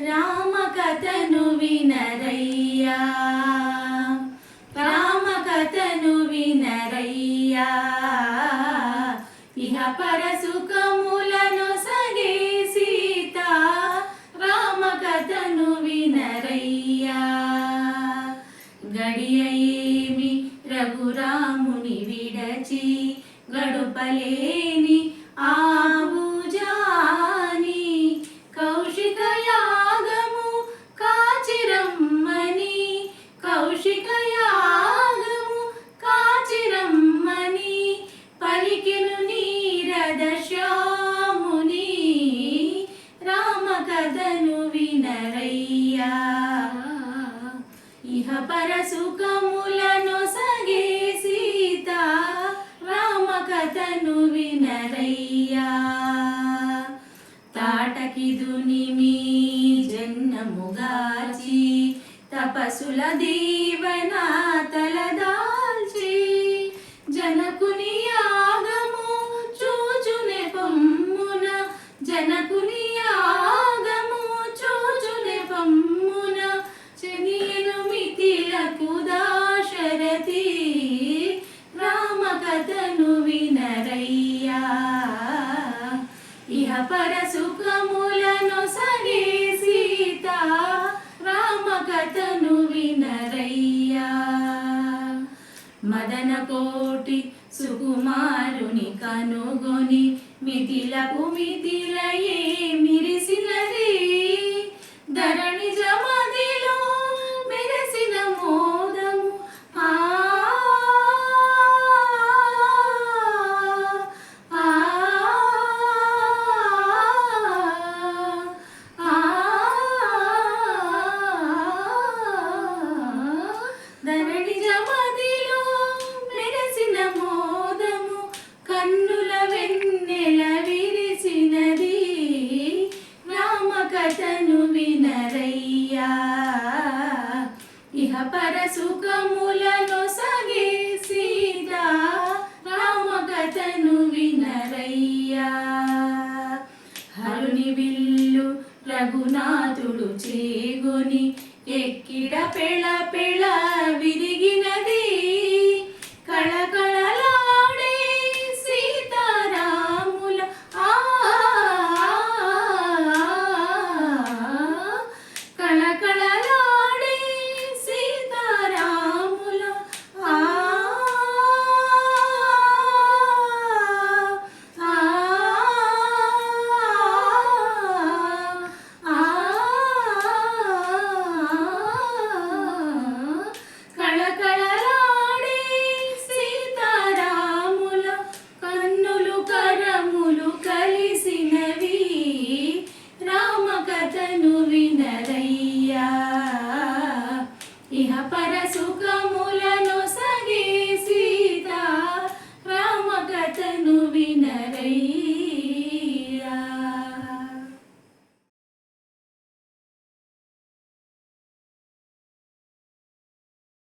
రామ కథను వినరయ్యా, రామ కథను వినరయ్యా, ఇహ పర సుఖములను సగే సీత, రామ కథను వినరయ్యా. గడియేమి రఘురాముని విడచి గడుపలేని ఆవుజాని, కౌశిక యాగము కాచిరమ్మని, కౌశిక యాగము కాచిరమ్మని పలికెను నీరద శ్యాముని, రామ కథను వినరయ్యా. ఇహ పర సుఖములను సగే సీత, రామ కథను వినరయ్యా. తాటకి దునిమి జన్మముగాచి తపసుల దీవెన తలదాల్చి, జనకుని యాగము చూచునే పొమ్మున, జనకుని యాగము చూచునే పొమ్మున, చెనియను మిథిలకు దాశరథి, రామ కథను వినరయ్యా. ఇహ పర సుఖములను సగే సీత, రామ కథను వినరయ్యా. మదన కోటి సుకుమారుని కనుగొని మిథిలకు మిథిలయే మిరిసినది, ధరణి జమదిలో మెరసిన మోదము ఆ ధరణి జమదిలో మెరసిన మోదము, కన్నుల వెన్నెల విరిసినది, రామ కథను వినరయ్యా. ఇహ పర సుఖములను సగే సీత, రామ కథను వినరయ్యా. హరుని విల్లు రఘునాథుడు చేగొని ఎక్కిడ పెళ పెళ విరిగినది, కళకళలాడే సీతారాముల కళకళలాడే సీతారాముల కళకళలాడే సీతారాముల కన్నులు కరములు కలిసినవి, రామ కథను వినరయ్యా. ఇహ పర